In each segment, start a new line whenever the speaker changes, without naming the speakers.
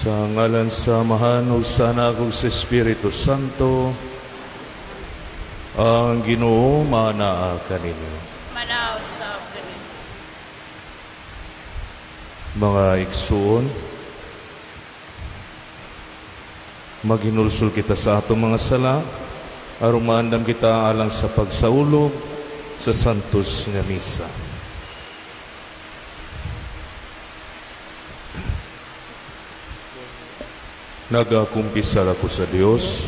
Sa ngalan sa Amahan ug sa Anak ug sa Espiritu Santo, ang Ginoo manaa kaninyo.
Manaw sa kaninyo.
Mga igsoon, maghinulsol kita sa atong mga sala, aron maandam kita alang sa pagsaulog sa santos nga misa. Nagakumpisal ako sa Dios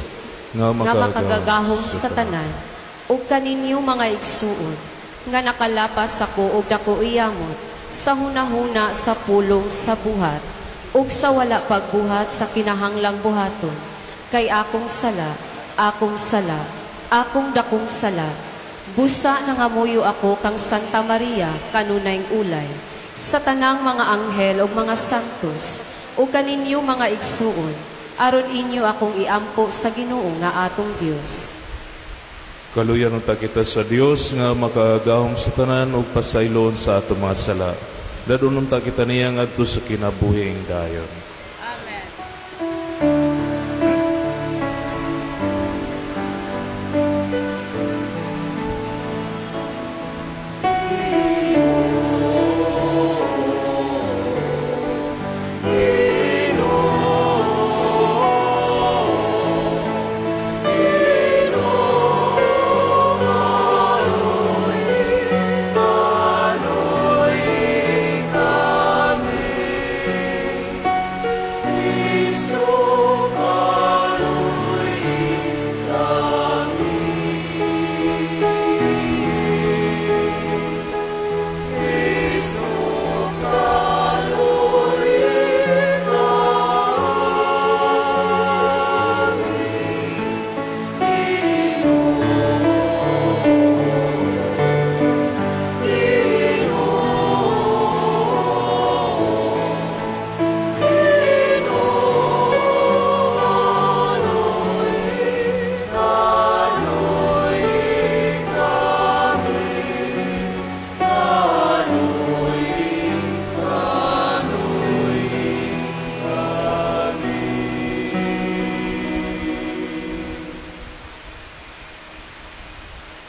nga
makagagahom sa tanan ug kaninyo mga igsuon nga nakalapas ako og dako iyamot sa hunahuna sa pulong sa buhat ug sa wala pagbuhat sa kinahanglang buhaton kay akong sala, akong dakong sala. Busa nangamuyo ako kang Santa Maria kanunayng ulay sa tanang mga anghel ug mga santos ug kaninyo mga igsuon aron inyo akong iampo sa Ginoo nga atong Dios.
Kaluyan unta kita sa Dios nga makaagahom sa tanan ug pasaylon sa atong mga sala. Dadon unta kita niya ngadto sa kinabuhing dayon.
Amen.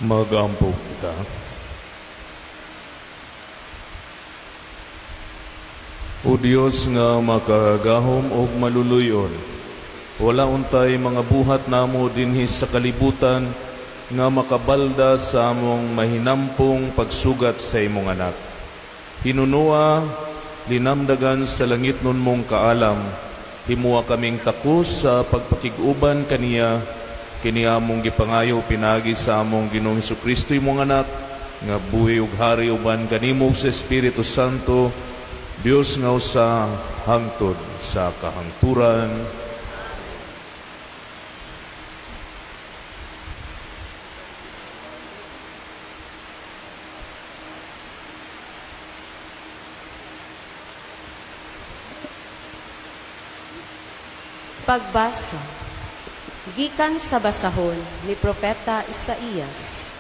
Magampo kita. O Dios nga makagahom og maluluyon, wala untay mga buhat namo dinhi sa kalibutan nga makabalda sa among mahinampong pagsugat sa imong anak. Hinunua, linamdagan sa langit nun mong kaalam, himuwa kaming takos sa pagpakiguban kaniya, kini among gipangayo pinagi sa among Ginoong Hesukristo imong anak, nga buhi ug hari uban kanimo sa Espiritu Santo, Dios nga usa hangtod sa kahangturan.
Pagbasa gikan sa basahon ni Propeta Isaías.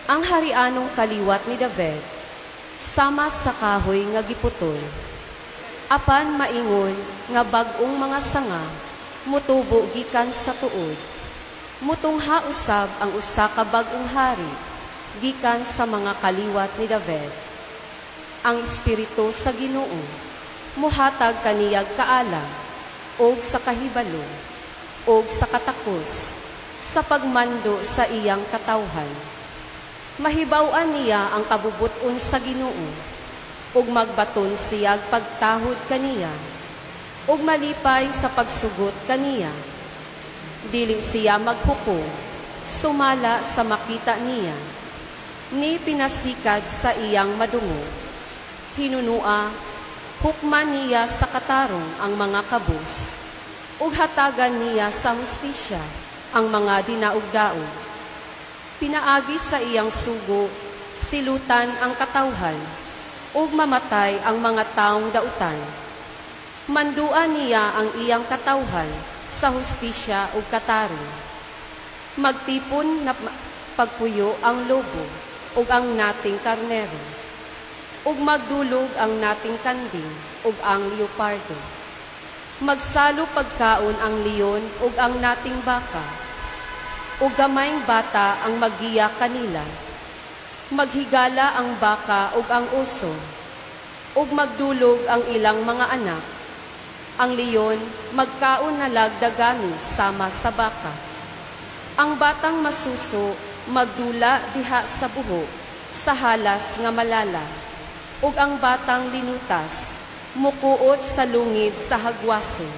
Ang harianong kaliwat ni David, sama sa kahoy nga giputol, apan maingon nga bag-ong mga sanga, mutubo gikan sa tuod. Mutungha usab ang usa ka bag-ong hari, gikan sa mga kaliwat ni David. Ang Espiritu sa Ginoo, muhatag kaniyag kaalam, og sa kahibalo, og sa katakos, sa pagmando sa iyang katawhan. Mahibaw-an niya ang kabubuton sa Ginoo, og magbaton siyag pagtahod kaniya, og malipay sa pagsugot kaniya. Dili siya maghukom, sumala sa makita niya, ni pinasikad sa iyang madungo. Hinunua, hukman niya sa katarong ang mga kabus, ug hatagan niya sa hustisya ang mga dinaog-daog. Pinaagi sa iyang sugo, silutan ang katawhan, ug mamatay ang mga taong dautan. Manduan niya ang iyang katawhan sa hustisya ug katarong. Magtipon na pagpuyo ang lobo ug ang nating karnero. ug magdulog ang nating kanding ug ang leopardo. Magsalo pagkaon ang leon ug ang nating baka, ug gamayng bata ang maggiya kanila. Maghigala ang baka ug ang oso, ug magdulog ang ilang mga anak. Ang leon magkaon na lagdagani sama sa baka. Ang batang masuso magdula diha sa buho, sa halas nga malala, ug ang batang linutas mukuot sa lungib sa hagwason.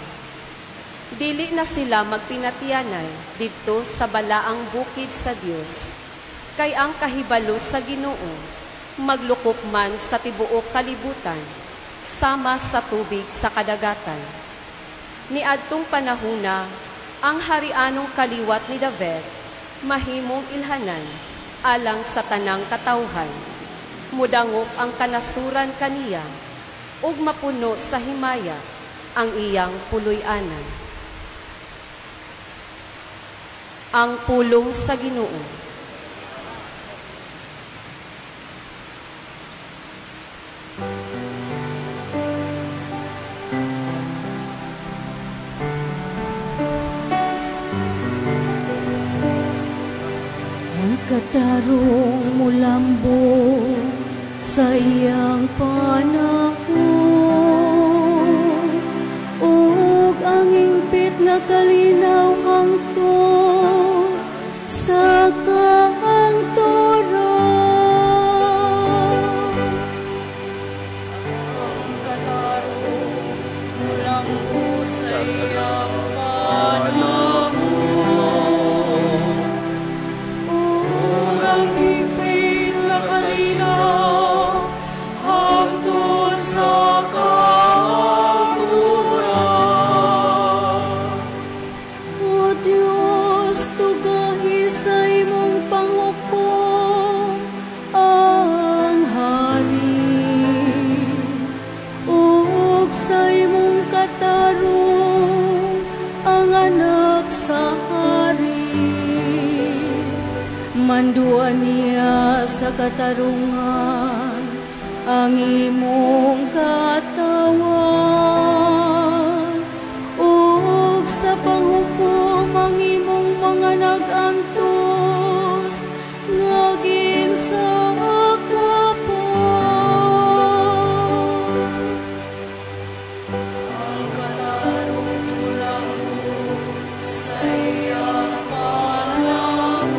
Dili na sila magpinatianay didto sa balaang bukid sa Dios, kay ang kahibalo sa Ginoo maglukok man sa tibuok kalibutan, sama sa tubig sa kadagatan. Niadtong panahuna, ang harianong kaliwat ni David mahimong ilhanan alang sa tanang katawhan. Mudangop ang kanasuran kaniya, ug mapuno sa himaya ang iyang puloy-anan. Ang pulong sa Ginoo.
Ang katarong mulambo sa iyang panahon, ug ang impit nga kalinaw hangtod sa kaangturan. Ang katarong mulambo sa iyang panahon, ug ang impit nga kalinaw hangtod sa kaangturan. O Diyos, tugahi sa imong panghukom ang hari, ug sa imong katarong ang anak sa hari. Manduan niya sa katarungan ang imong katawan, ug sa panghukom ang imong mga nag-antos nga ginsakapan. Ang katarong mulambo sa iyang panahon,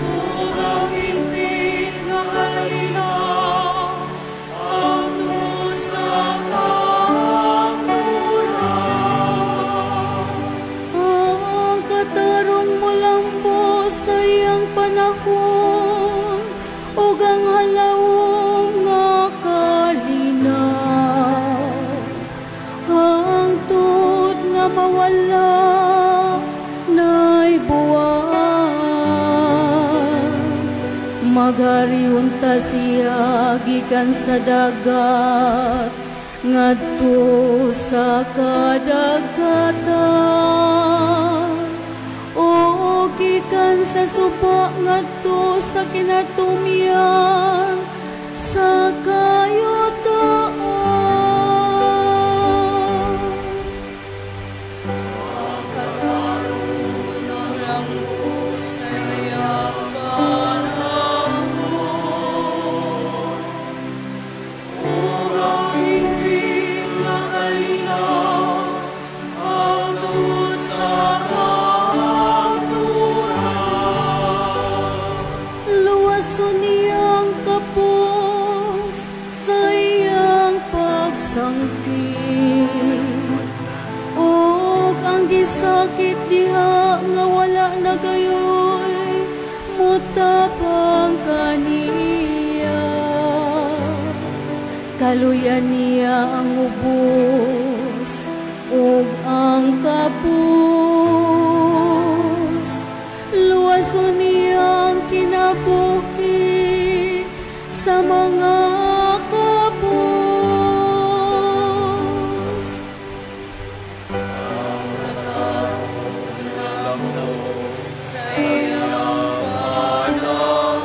ug ang impit nga kalinaw hangtod sa kaangturan. Ang katarong mulambo sa iyang panahon, ug ang halawom nga kalinaw hangtod nga mawala na'y buwan. Maghariunta siya gikan sa dagat ngadto sa kadagatan, o gikan sa suba ngadto sa kinatumyan sa kayutaan. Ang katarong mulambo sa iyang panahon, ug ang impit nga kalinaw hangtod sa kaangturan. Luwason niyang kapos sa iyang pagsangkit, ug ang gisakit diha nga wala na gayoy mutabang kaniya. Kaluyan niya ang ubos ug ang kapos, luwason niyang kinabuhi sa mga kapos. Ang katarong mulambo sa iyang panahon,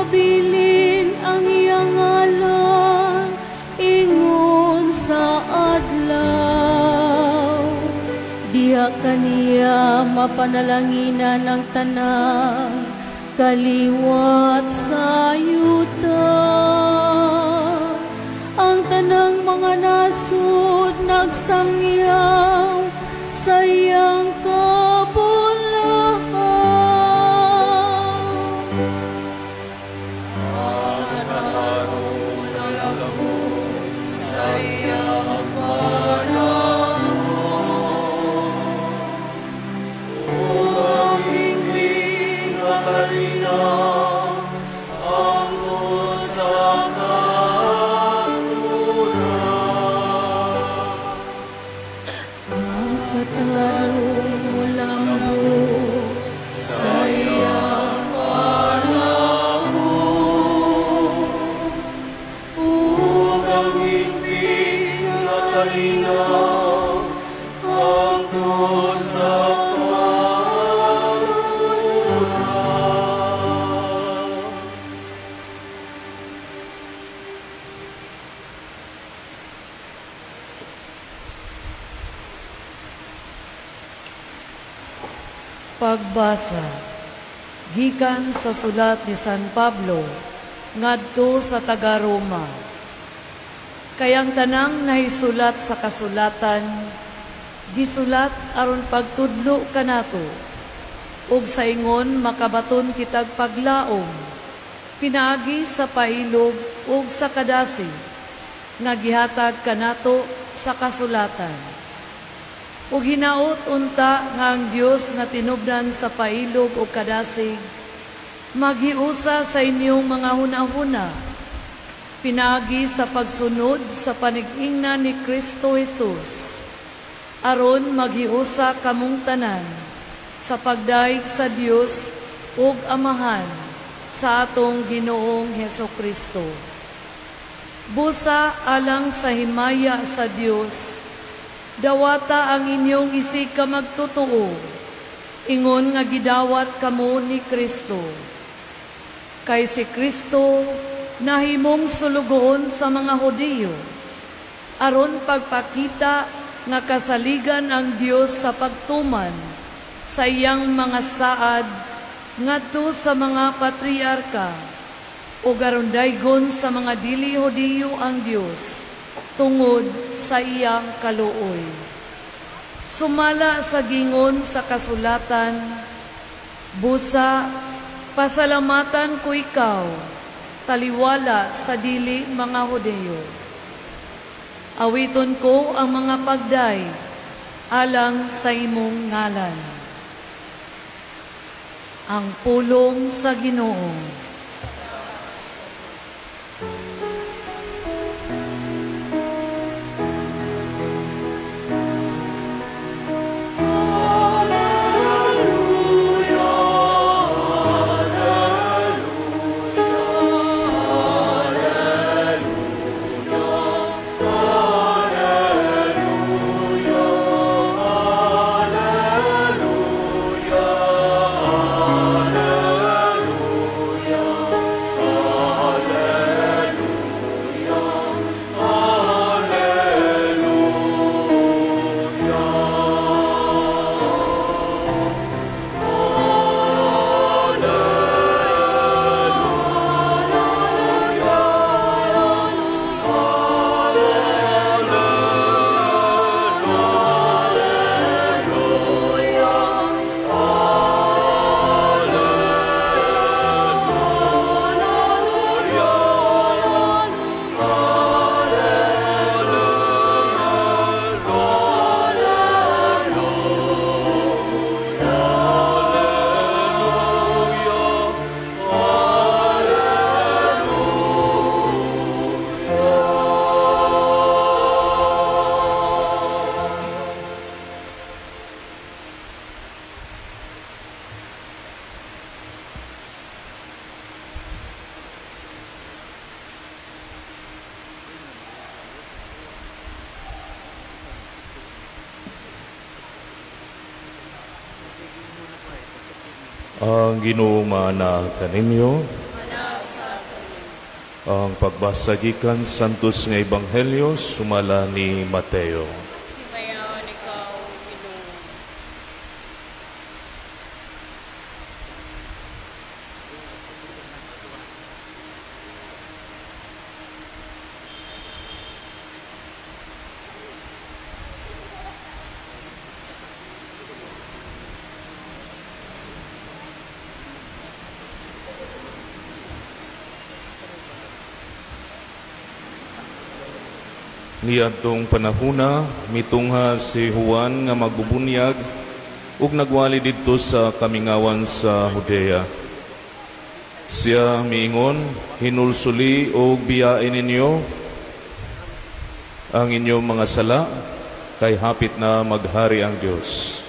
mabilin ang iyang ngalan, ingon sa adlaw. Diha kaniya mapanalanginan ng tanan, kaliwat sa yuta. Ang tanang mga nasud nagsangyaw sa iyang kabulahan. Ang katarong nalamot sa iyang panahon. Ang hingping katarina, ang usap katarong mulambot sa iyang panahon. Ug ang hingping katarina, hangtod sa
Pagbasa gikan sa sulat ni San Pablo ngadto sa taga-Roma. Kayang tanang nahisulat sa kasulatan, gisulat aron pagtudlo kanato, ug sa ingon makabaton kitag paglaom, pinaagi sa pailog ug sa kadasi, nga gihatag kanato sa kasulatan. Ug hinaot unta nga ang Dios nga tinubdan sa pailog o kadasig, maghiusa sa inyong mga hunahuna, pinagi sa pagsunod sa panig-ingnan ni Kristo Jesus, aron maghiusa kamong tanan sa pagdaig sa Dios ug Amahan sa atong Ginoong Hesukristo. Busa alang sa himaya sa Dios, dawata ang inyong isig ka magtotoo, ingon nga gidawat kamo ni Kristo. Kay si Kristo nahimong sulugoon sa mga Hudiyo, aron pagpakita nga kasaligan ang Dios sa pagtuman sa iyang mga saad ngadto sa mga patriarka, o aron daygon sa mga dili Hudiyo ang Dios tungod sa iyang kaluoy. Sumala sa gingon sa kasulatan, busa, pasalamatan ko ikaw, taliwala sa dili mga Hudiyo. Awiton ko ang mga pagday, alang sa imong ngalan. Ang pulong sa Ginoo. Ang Ginoo maana kaninyo.
Manas sa
Ang pagbasagikan santos nga ebanghelyo sumala ni Mateo.
Himayaw ikaw, Ginoo.
Niadtong panahuna, mitungha si Juan nga magbubunyag ug nagwali didto sa kamingawan sa Judea. Siya miingon, hinulsuli o biyain ninyo ang inyong mga sala, kay hapit na maghari ang Diyos.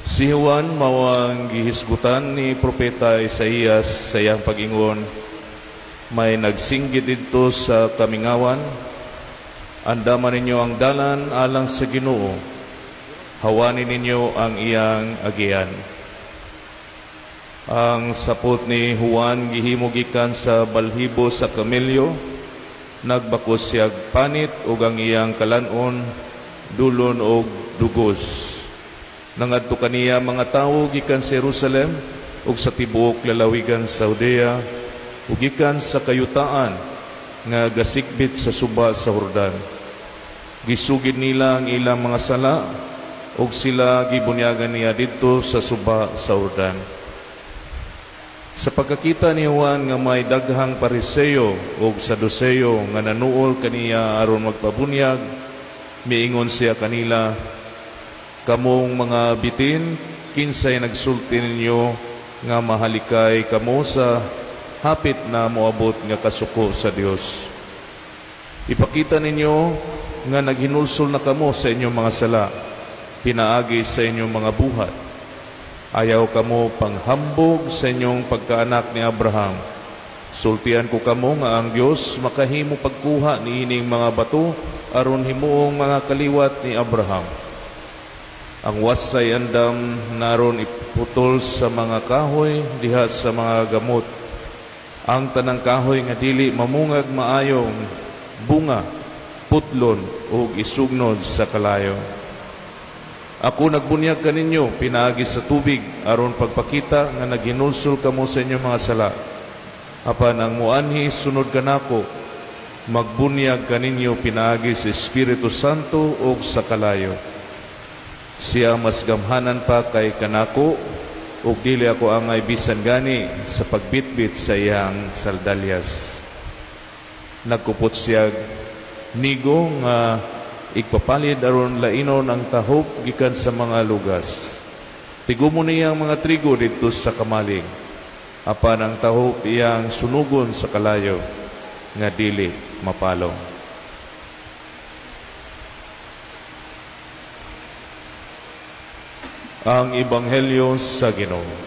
Si Juan mawang gihisgutan ni Propeta Isaías sa iyang pag-ingon, may nagsinggit didto sa kamingawan, andaman ninyo ang dalan alang sa Ginoo, hawanin ninyo ang iyang agian. Ang sapot ni Juan gihimo gikan sa balhibo sa kamelyo, nagbakos siyag panit ug ang iyang kalanon, dulon og dugos. Nangadto kaniya mga tawo gikan sa Jerusalem ug sa tibuok lalawigan sa Judea ug gikan sa kayutaan nga gasikbit sa suba sa Jordan. Gisugid nila ang ilang mga sala ug sila gibunyagan niya didto sa suba sa Jordan. Sa pagkakita ni Juan nga may daghang Pariseo ug Saduceo nga nanuol kaniya aron magpabunyag, miingon siya kanila, kamong mga bitin, kinsay nagsulti ninyo nga mahalikay kamo sa hapit na moabot nga kasuko sa Dios. Ipakita ninyo nga naghinulsol na kamo sa inyong mga sala, pinaagi sa inyong mga buhat. Ayaw kamo panghambog sa inyong pagkaanak ni Abraham. Sultian ko kamo nga ang Dios makahimo pagkuha ni ining mga bato aron himuong mga kaliwat ni Abraham. Ang wasay andam naron iputol sa mga kahoy diha sa mga gamot. Ang tanang kahoy nga dili mamungag maayong bunga, putlon o isugnod sa kalayo. Ako nagbunyag kaninyo, pinaagi sa tubig, aron pagpakita nga naghinulsol kamo sa inyong mga sala. Apan ang muanhi sunod kanako, magbunyag kaninyo pinaagi sa Espiritu Santo o sa kalayo. Siya mas gamhanan pa kay kanako, ug dili ako angay bisan gani sa pagbitbit sa iyang saldalyas. Nagkupot siya nigo nga igpapalid aron lainon ang tahop gikan sa mga lugas. Tigumo niya ang mga trigo dito sa kamaling, apan ang tahop iyang sunugon sa kalayo nga dili mapalong. Ang Ebanghelyo sa Ginoo.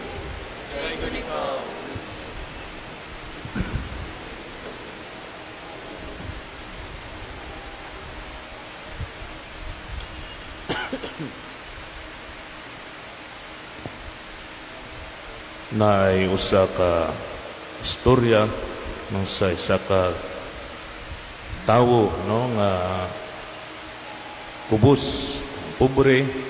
Naay usa ka istorya ng sa isa ka tawo nga kubos, pobre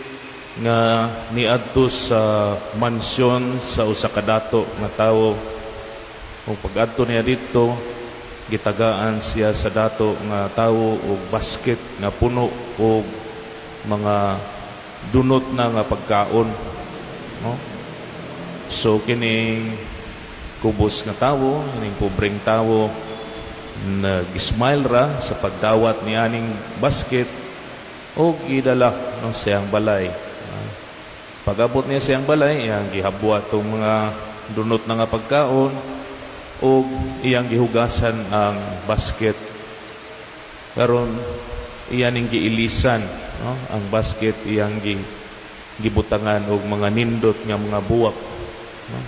nga niadto sa mansyon sa usa ka dato nga tawo. Ug pag-adto niya dito, gitagaan siya sa dato nga tawo og basket nga puno og mga dunot na nga pagkaon, no? So kining kubos nga tawo, kining pobreng tawo, nag-smile ra sa pagdawat ni aning basket o gidala no siyang balay. Pag-abot niya siyang balay, iyang gihabwa itong mga dunot na nga pagkaon o iyang gihugasan ang basket. Karon iyaning giilisan, no? Ang basket iyang gibutangan og mga nindot nga mga buwak, no?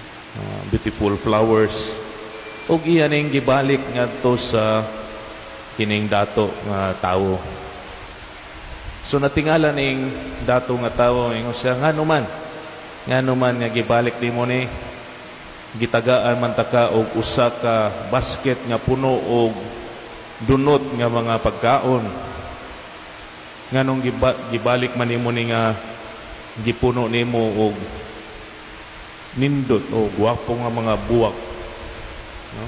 Beautiful flowers. Og iyaning gibalik ngadto sa kining dato nga tawo. So natingala ning dato nga tawo ingon siya, ngano man nga gibalik nimo ni. gitagaan man ta ka og usa ka basket nga puno og dunot nga mga pagkaon. Nganong gibalik man nimo ni nga gipuno nimo og nindot o gwapo nga mga buwak. No?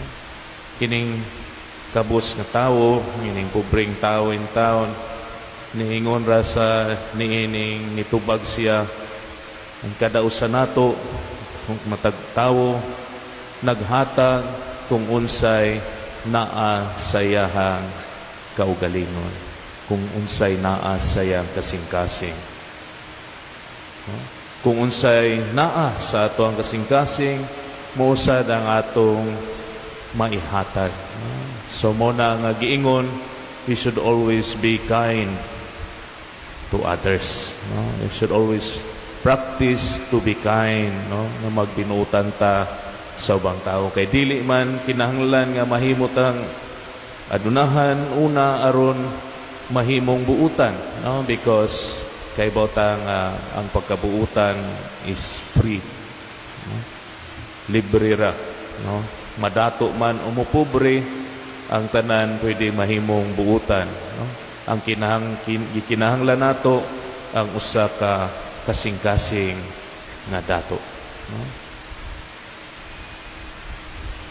Kining kabus nga tawo, kining pobreng tawo in town, niingon ra sa niining nitubag siya ang kada usa nato kung matag tawo naghatag kung unsay naa sayahang kaugalingon, kung unsay naa sayang kasing-kasing. No? Kung unsay naa sa ato ang kasing-kasing, muusad ang atong maihatag. So muna nga giingon, we should always be kind to others. No? We should always practice to be kind, no? Na magbinutan ta sa ubang tao. Kay dili man kinahanglan nga mahimot ang adunahan una aron mahimong buutan, no? Because kay botang ang pagkabuutan is free, no? Libre ra, no? Madato man o mopobre, ang tanan pwede mahimong buutan, no? Ang kinahanglan nato ang usa ka kasing-kasing nga dato, no?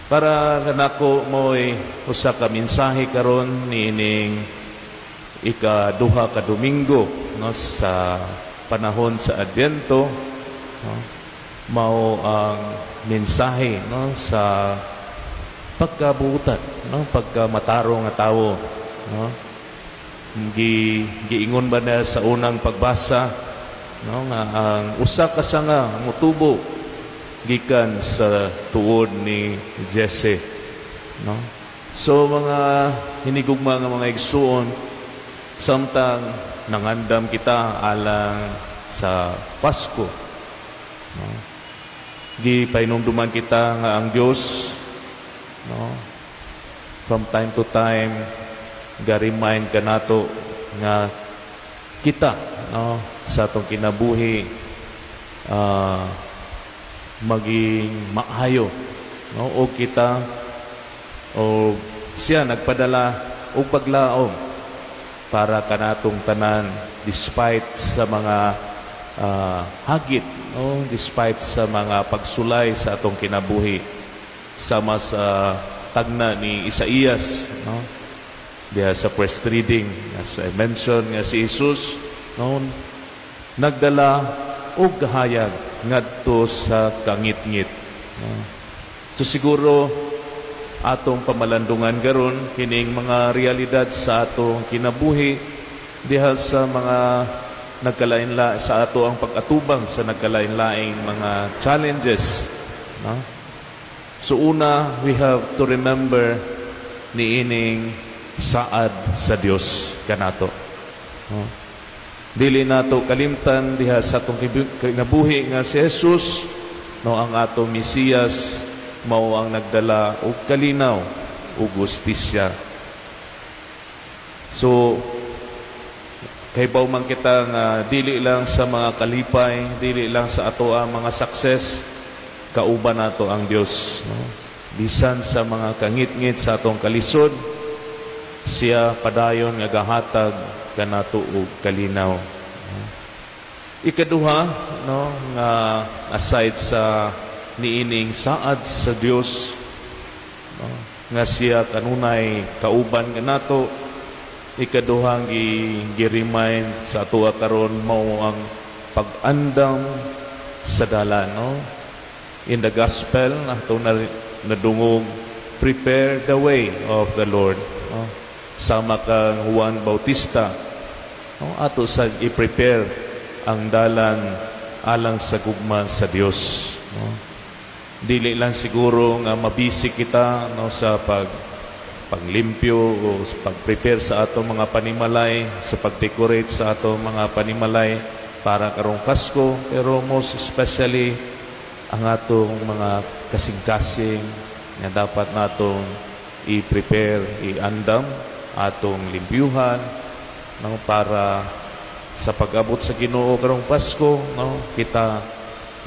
Para kanako mo'y usa ka mensahe karon niining ikaduha ka Domingo, no, sa panahon sa Advento, no? Mao ang mensahe, no, sa pagkabuutan, no, pagkamatarong nga tawo, no? Giingon ba na sa unang pagbasa, no, nga ang usa ka sanga motubo gikan sa tuod ni Jesse, no? So mga hinigugma nga mga igsuon, samtang nangandam kita alang sa Pasko, no? Gipainumduman kita nga ang Dios, no, from time to time ga-remind ka nato nga kita, no, sa atong kinabuhi maging maayo, no? O kita o siya nagpadala og paglaom para kanatong tanan despite sa mga hagit, no? Despite sa mga pagsulay sa atong kinabuhi, sama sa tagna ni Isaías, no? Diya sa first reading, as I mentioned, nga si Jesus, no, nagdala og kahayag ngadto sa kangit-ngit, no? So siguro atong pamalandungan garon kining mga realidad sa atong kinabuhi diha sa mga nagkalainla sa ato ang pag-atubang sa nagkalainlaing mga challenges, no? So una, we have to remember niining saad sa Dios kanato, no? Dili nato kalimtan diha sa atong kinabuhi nga si Jesus, no, ang atong Mesiyas, mao ang nagdala og kalinaw ug hustisya. So kay baw man kita nga dili lang sa mga kalipay, dili lang sa ato ang mga success, kauban nato ang Dios, no? Bisan sa mga kangit-ngit sa atong kalisod, siya padayon nga gahatag kanato og kalinaw. Ikaduha, no, nga aside sa niining saad sa Dios, no, nga siya kanunay kauban nga nato, ikaduhang gi-remind sa ato karon mao ang pag-andam sa dalan, no? In the gospel ato nadungog, prepare the way of the Lord, no? Sama kang Juan Bautista, no, ato sa i-prepare ang dalan alang sa gugma sa Dios, no? Dili lang siguro nga mabisi kita, no, sa paglimpyo o sa pag-prepare sa atong mga panimalay, sa pag-decorate sa atong mga panimalay para karong Pasko, pero most especially ang atong mga kasing-kasing nga dapat natong i-prepare, i-andam, atong limpyuhan, no, para sa pag-abot sa Ginoo karong Pasko, no, kita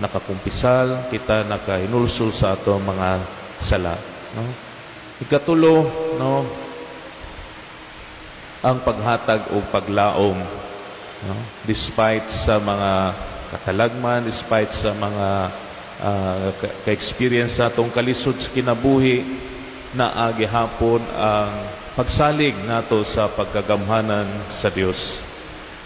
nakakumpisal, kita nakahinulsol sa ato mga sala. No? Ikatulo, no, ang paghatag o paglaom, no? Despite sa mga katalagman, despite sa mga ka-experience sa atong kalisod sa kinabuhi, na agihapon ang pagsalig nato sa pagkagamhanan sa Dios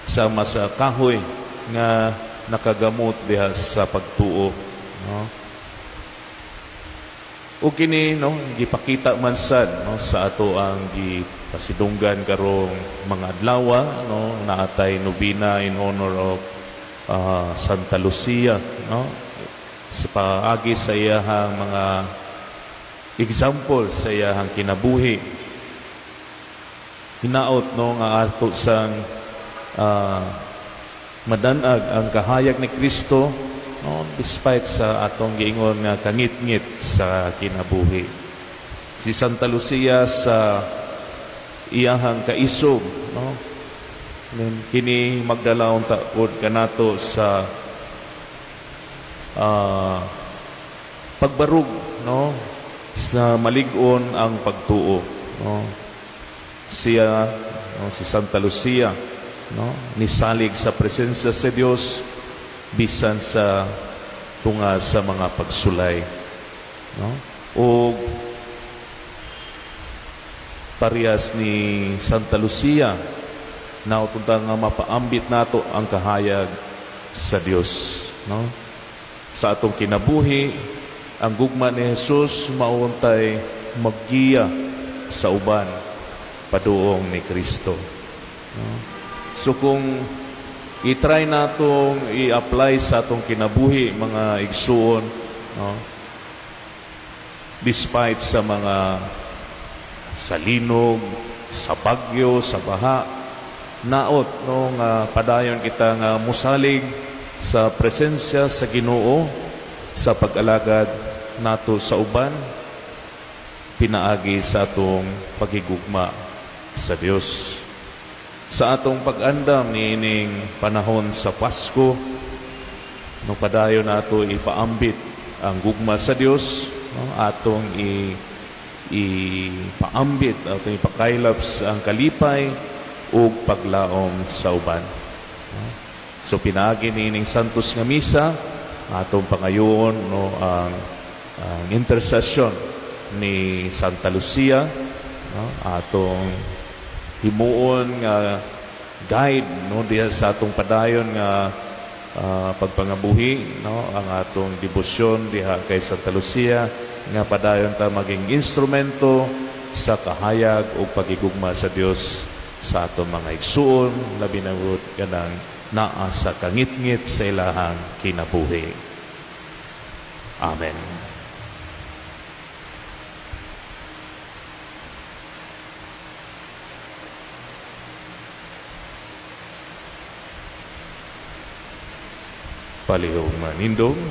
sama sa kahoy nga nakagamot diha sa pagtuo, no? O kini, no, gipakita man sad, no, sa ato ang gipasidunggan karong mga adlaw, no, naatay nobina in honor of Santa Lucia, no, sa paagi sa iyahang mga example sa iyahang kinabuhi. Hinaot, no, nga ato sang madanag ang kahayag ni Kristo, no, despite sa atong giingon nga kangit-ngit sa kinabuhi. Si Santa Lucia sa iyahang kaisog, no, kini magdalaon taod kanato sa pagbarug, no, sa malig-on ang pagtuo, no. Siya, no, si Santa Lucia, no, nisalig sa presensya sa Dios bisan sa tunga sa mga pagsulay, no. O parehas ni Santa Lucia na utunta nga mapaambit nato ang kahayag sa Dios, no. Sa atong kinabuhi, ang gugma ni Jesus mauntay maggiya sa uban paduong ni Kristo, no? So kung i-try natong i-apply sa atong kinabuhi, mga igsuon, no, despite sa mga salinog, sa bagyo, sa baha, naot, no, nga padayon kita nga musalig sa presensya sa Ginoo sa pag-alagad nato sa uban, pinaagi sa atong pagigugma sa Dios. Sa atong pag-andam niining panahon sa Pasko, no, padayon nato ipaambit ang gugma sa Dios, no, atong ipaambit, atong ipakailaps ang kalipay ug paglaom sa uban, no? So pinaagi niining Santos nga Misa, atong pangayoon, no, ang intercession ni Santa Lucia, no, atong himuon nga guide, no, diha sa atong padayon nga pagpangabuhi, no, ang atong debosyon diha kay Santa Lucia, nga padayon ta maging instrumento sa kahayag o pagigugma sa Dios sa atong mga igsuon, labi na gud kanang naa sa kangit-ngit sa ilahang kinabuhi. Amen. Palihog manindong,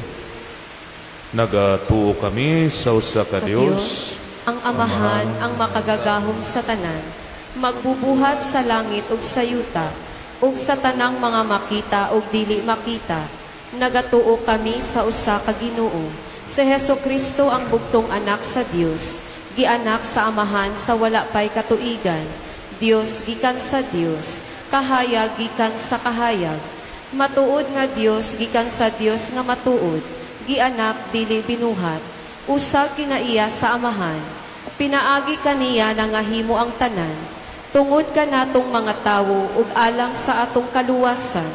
nagatuo kami sa usa ka Dios,
ang Amahan, ang makagagahom sa tanan, magbubuhat sa langit ug sa yuta, ug sa tanang mga makita ug dili makita. Nagatuo kami sa usa ka Ginoo, si Hesukristo ang bugtong anak sa Dios, gianak sa Amahan sa wala pay katuigan, Dios gikan sa Dios, kahayag gikan sa kahayag. Matuod nga Dios gikan sa Dios nga matuod, gianak dili binuhat, usag kinaiya sa Amahan. Pinaagi kaniya na nga himo ang tanan, tungod ka natong mga tawo ug alang sa atong kaluwasan.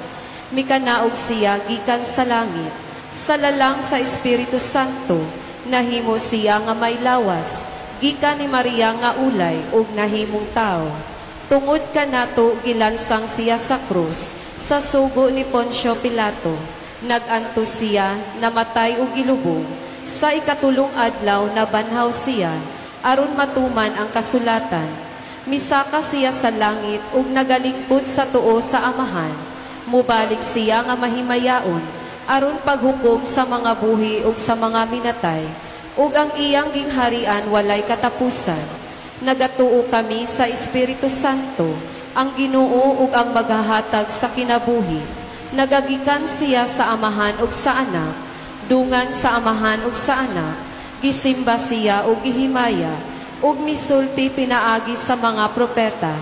Mikanaog siya gikan sa langit, sa lalang sa Espiritu Santo, nahimo siya nga may lawas, gikan ni Maria nga ulay ug nahimong tao. Tungod ka nato gilansang siya sa krus, sa sugo ni Poncio Pilato, naganto siya, namatay ug gilubong, sa ikatulong adlaw na banhaw siya, aron matuman ang kasulatan. Misaka siya sa langit ug nagalingkod sa tuo sa Amahan. Mubalik siya nga mahimayaon, aron paghukom sa mga buhi ug sa mga minatay, ug ang iyang gingharian walay katapusan. Nagatuo kami sa Espiritu Santo, ang Ginoo ug ang maghahatag sa kinabuhi. Nagagikan siya sa Amahan ug sa Anak, dungan sa amahan ug sa anak, gisimba siya ug gihimaya, ug misulti pinaagi sa mga propeta.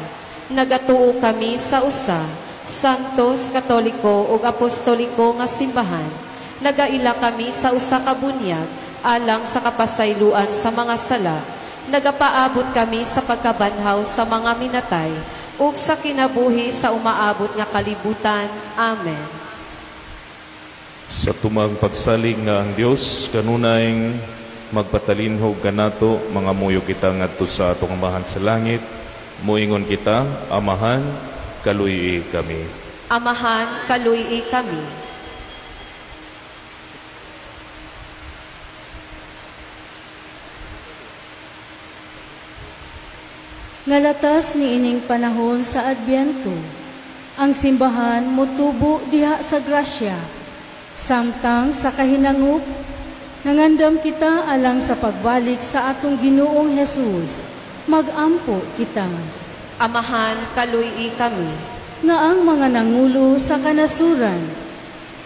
Nagatuo kami sa usa, santos, katoliko ug apostoliko nga simbahan. Nagaila kami sa usa ka bunyag, alang sa kapasayloan sa mga sala. Nagapaabot kami sa pagkabanhaw sa mga minatay, ug sa kinabuhi sa umaabot nga kalibutan. Amen.
Sa tumang pagsalig nga ang Dios kanunayng magpatalinhog kanato, mga muyo kita ngadto sa atong amahan sa langit. Muingon kita, amahan, kaluy kami.
Amahan, kaluy kami.
Ngalatas ni ining panahon sa Adbyento, ang simbahan motubo diha sa grasya, samtang sa kahinangup, nangandam kita alang sa pagbalik sa atong Ginoong Hesus, magampo kita.
Amahan, kaluy kami.
Nga ang mga nangulo sa kanasuran,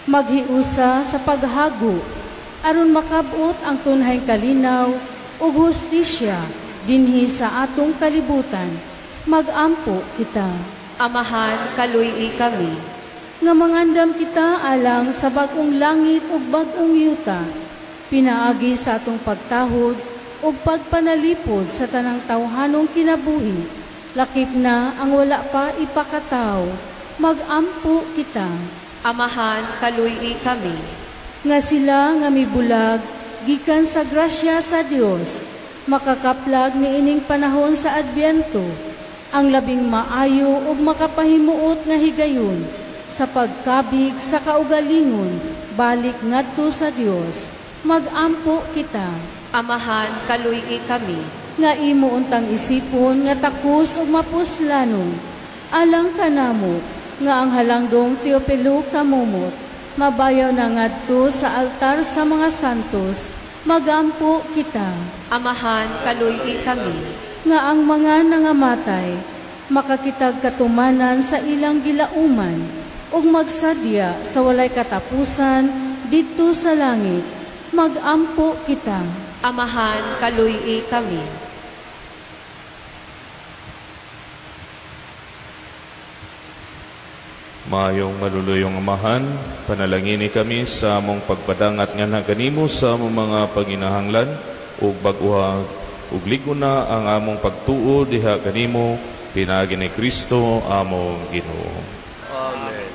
maghiusa sa paghago, aron makabot ang tunhay kalinaw ug hustisya, dinhi sa atong kalibutan, magampo kita.
Amahan, kaluy kami.
Nga mangandam kita alang sa bagong langit ug bagong yuta, pinaagi sa atong pagtahod ug pagpanalipod sa tanang tawhanong kinabuhi, lakip na ang wala pa ipakataw, magampo kita.
Amahan, kaluy kami.
Nga sila nga mibulag, gikan sa grasya sa Dios, makakaplag ni ining panahon sa Adbyento, ang labing maayo ug makapahimuot nga higayon sa pagkabig sa kaugalingon, balik ngadto sa Dios, magampo kita.
Amahan, kaluy kami.
Nga imo untang isipon nga takos ug mapuslanon, alang kanamo nga ang halangdong Teopilo kamumot, mabayaw na ngadto sa altar sa mga santos, magampo kita.
Amahan, kaluy kami.
Nga ang mga nangamatay, makakitag katumanan sa ilang gilauman, ug magsadya sa walay katapusan dito sa langit, magampo kita.
Amahan, kaluy kami.
Mayong maluluyong amahan, panalangini kami sa among pagpadangat nga naganimo sa among mga paginahanglan ug bag-uhag ug ligo na ang among pagtuo diha kanimo, pinaagi ni Kristo among Ginoo.
Amen.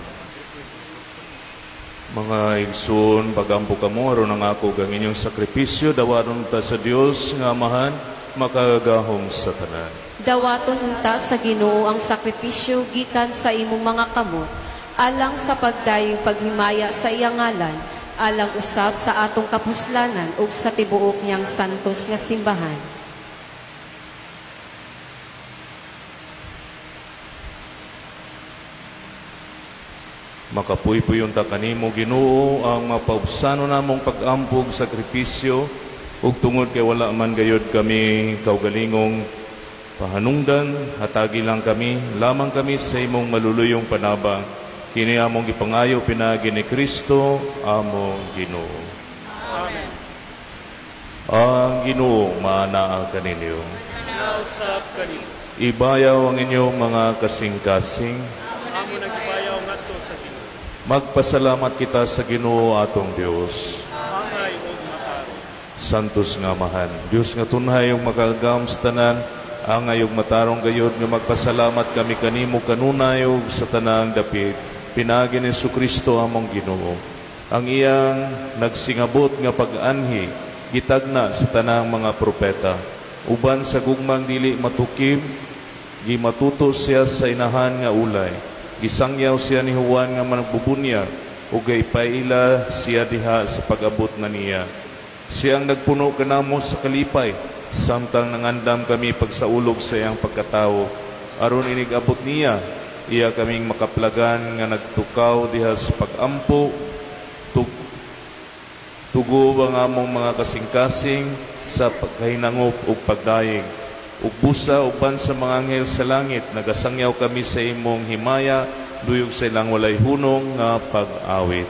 Mga igsoon, pagampo kamo aron ang ako ang inyong sakripisyo, dawaton ta sa Dios nga amahan, makagahom sa tanan.
Dawaton unta sa Ginoo ang sakripisyo gikan sa imong mga kamot, alang sa pagdayong paghimaya sa iyang ngalan, alang usab sa atong kapuslanan ug sa tibuok niyang santos nga simbahan.
Makapuypuyon ta kanimo Ginoo ang mapaubsano namong pag-ampog sakripisyo, ug tungod kay wala man gayud kami kaugalingong pahanungdan, hatagi lang kami, lamang kami sa imong maluluyong panabang. Kini among gipangayo pinaagi ni Kristo among Ginoo.
Amen.
Ang Ginoo maanaa kaninyo.
Nausap kani.
Ibayaw ang inyong mga kasing-kasing.
Amo nagbayaw ngadto sa Ginoo.
Magpasalamat kita sa Ginoo atong Dios.
Angay ug matarong.
Santos nga amahan, Dios nga tunhay ug makagam sa tanan, angay ug matarong gayud nga magpasalamat kami kanimo kanunay ug sa tanang dapit, pinaagi ni Jesucristo among Ginoo. Ang iyang nagsingabot nga pag-anhi, gitagna sa tanang mga propeta. Uban sa gugmang dili matukim, gimatuto siya sa inahan nga ulay. Gisangyaw siya ni Juan nga managbubunyag, ug gaypaila siya diha sa pag-abot nga niya. Siyang nagpuno kanamo sa kalipay, samtang nangandam kami pagsaulog sa iyang pagkatao. Aron inigabot niya, iya kaming makaplagan nga nagtukaw diha sa pag-ampo, tugo ang among mga kasing-kasing sa pagkahinangop ug pagdayeg. Ug busa uban sa mga anghel sa langit, nagasangyaw kami sa imong himaya, duyog sa ilang walay hunong nga pag-awit.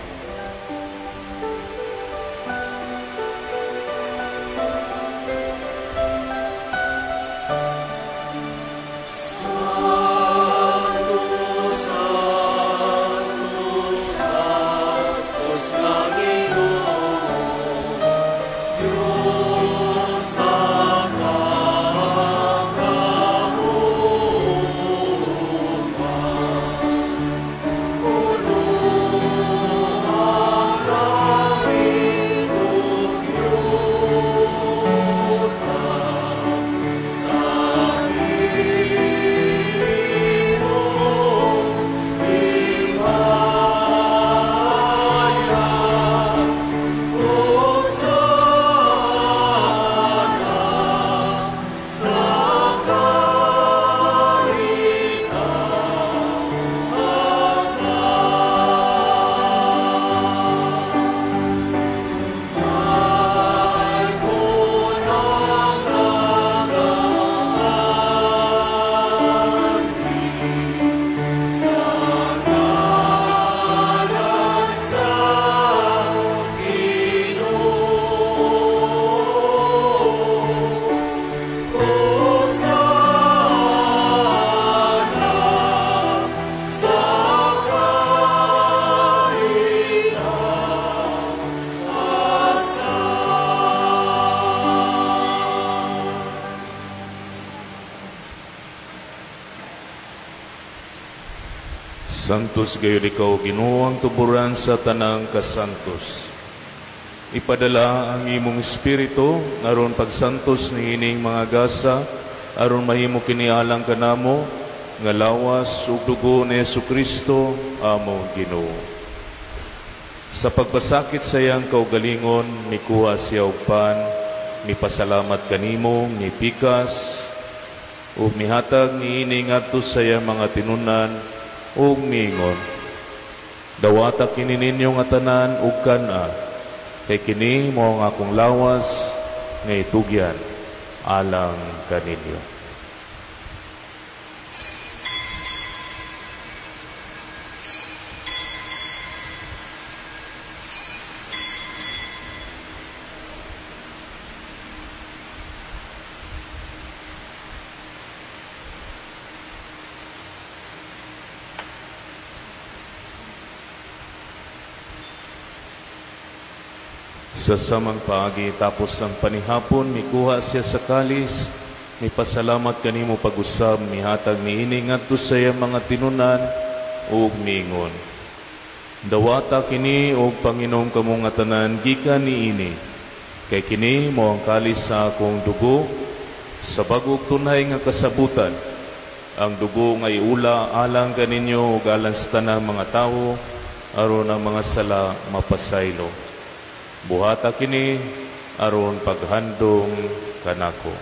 Santos gayud ikaw, Ginoo, ang tuburan sa tanang kasantos. Ipadala ang imong espiritu aron pagsantos niining mga gasa, aron mahimo kinialang kanamo nga lawas ug dugo ni Jesucristo among Ginoo. Sa pagbasakit sa iyang kaugalingon, mikuha siya og pan, mipasalamat kanimo, mipikas, ug mihatag niini ngadto sa iyang mga tinunan, ug miingon, dawata kini ninyo nga tanan ug kana, kay kini mao ang akong lawas nga itugyan alang kaninyo. Sa samang paagi tapos ng panihapon, mikuha siya sa kalis, mipasalamat kanimo pag-usab, mihatag niini ngadto sa iyang mga tinunan ug miingon, dawata kini og Panginoong kamong nga tanan gikan niini, kay kini mao ang kalis sa akong dugo sa bag-ong tunay nga kasabutan, ang dugo nga iula alang kaninyo ug alang sa tanang mga tawo aron ang mga sala mapasaylo. Buhata kini aron paghandong kanako.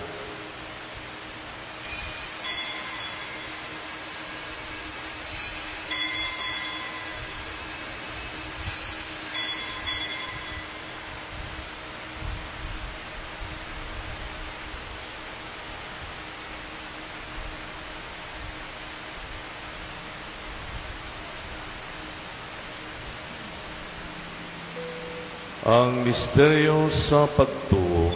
Ang misteryo sa pagtuo.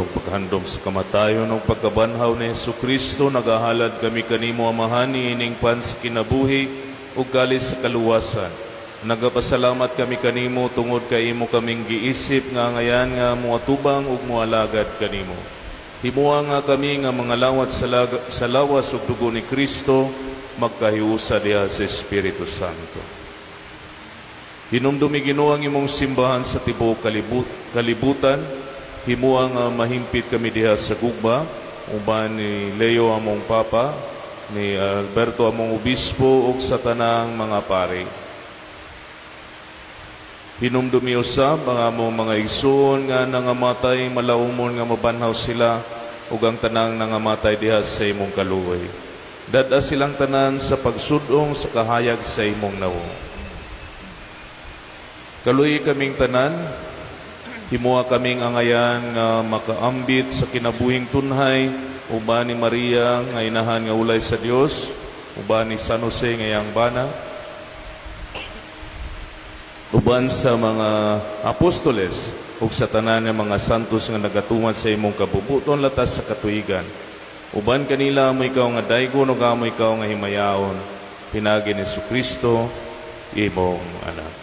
Paghandom sa kamatayon ng pagkabanhaw ni Jesucristo, nagahalad kami kanimo amahan ining pan sa kinabuhi ug galis sa kaluwasan. Nagapasalamat kami kanimo tungod kay imo kaming giisip nga ngayan nga muatubang ug mualagad kanimo. Himuha nga kami nga mga lawat sa lawas ug dugo ni Kristo magkahiusa diha sa Espiritu Santo. Hinumdumi Ginoo ang imong simbahan sa tibuok kalibutan. Himuha nga mahimpit kami diha sa gugma, uban ni Leo among Papa, ni Alberto among Obispo, ug sa tanang mga pari. Hinumdumi usab ang among mga igsoon nga nangamatay, malaumon nga mabanhaw sila, ug ang tanang nangamatay diha sa imong kaluoy. Dada silang tanan sa pagsudong sa kahayag sa imong nawo. Kaluoy kaming tanan, himuha kaming angayan nga makaambit sa kinabuhing tunhay, uban ni Maria nga inahan nga ulay sa Dios, uban ni San Jose nga iyang bana, uban sa mga apostoles ug sa tanan nga mga santos nga nagatuman sa imong kabubuton latas sa katuigan. Uban kanila mo ikaw nga daygon ug amo ikaw nga himayaon, pinagi ni Jesucristo imong anak.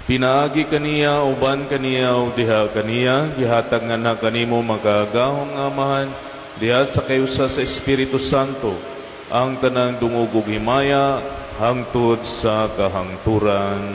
Pinaagi kaniya, uban kaniya, o diha kaniya, gihatag nga na kanimo magagahong amahan, diha sa kayusa sa Espiritu Santo, ang tanang dungog ug himaya, hangtod sa kahangturan.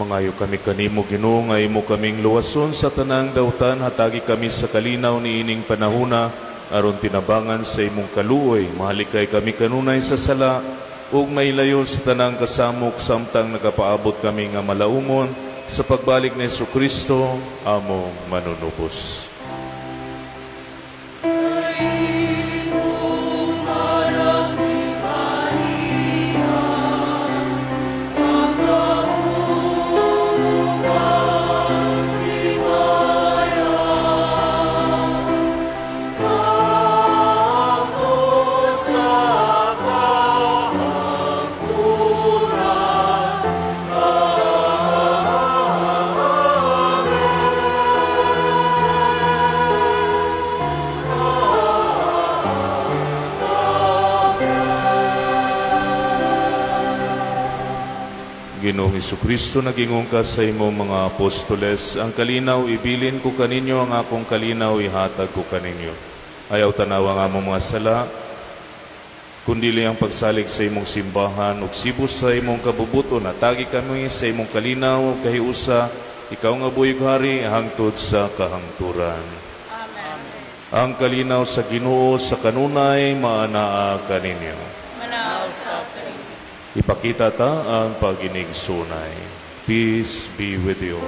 Mga Mangayo kami kanimo Ginoo nga imo kaming luwason sa tanang dautan, hatagi kami sa kalinaw ni ining panahuna aron tinabangan sa imong kaluoy. Mahalikay kami kanunay sa sala ug mailayo sa tanang kasamok samtang nagapaabot kami nga malaumon sa pagbalik ni Jesucristo among manunubos. Ginoong Jesucristo, nagingong ka sa imong mga apostoles, ang kalinaw ibilin ko kaninyo, ang akong kalinaw ihatag ko kaninyo. Ayaw tanawa nga mong mga sala, kundili ang pagsalig sa imong simbahan, ug sibos sa imong kabubuton, atagi kami sa imong kalinaw, kahiusa, ikaw nga buyog hari, hangtod sa kahangturan.
Amen.
Ang kalinaw sa Ginoo sa kanunay, maanaa kaninyo.
Manaw sa kanin.
Ipakita ta ang pag-inigsunay. Peace be with you.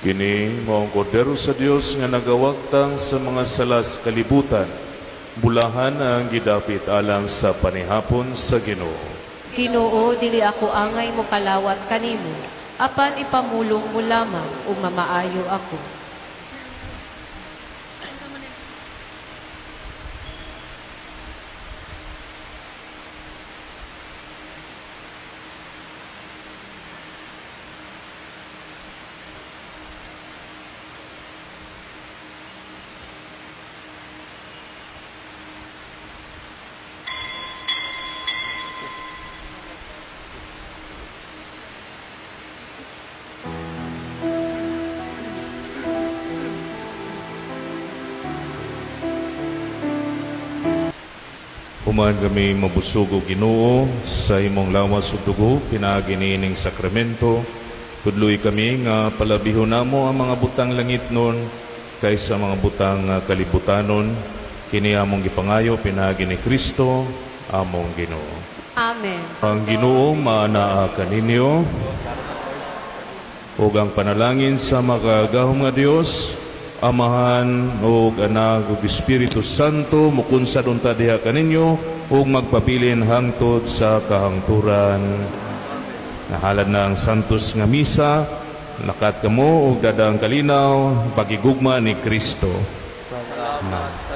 Kini mao ang kordero sa Dios nga nagawagtang sa mga salas kalibutan. Bulahan ang gidapit alang sa panihapon sa Ginoo.
Ginoo, dili ako angay mo kalawat kanimo, apan ipamulong mo lamang ug mamaayo ako.
Human kami mabusog o Ginoo sa imong lawas ug dugo pinaagi niining sakramento. Tudloy kami nga palabihon namo ang mga butang langit nun kaysa mga butang kalibutanon. Kini among gipangayo pinaagi ni Kristo among Ginoo.
Amen.
Ang Ginoo maanaa kaninyo ug ang panalangin sa makagahom nga Dios, Amahan ug Anak ug Espiritu Santo mukunsad unta diha kaninyo ug magpabilin hangtod sa kahangturan. Nahalad na ang santos nga misa, lakat kamo ug dadang kalinaw pagigugma ni Kristo. Amen.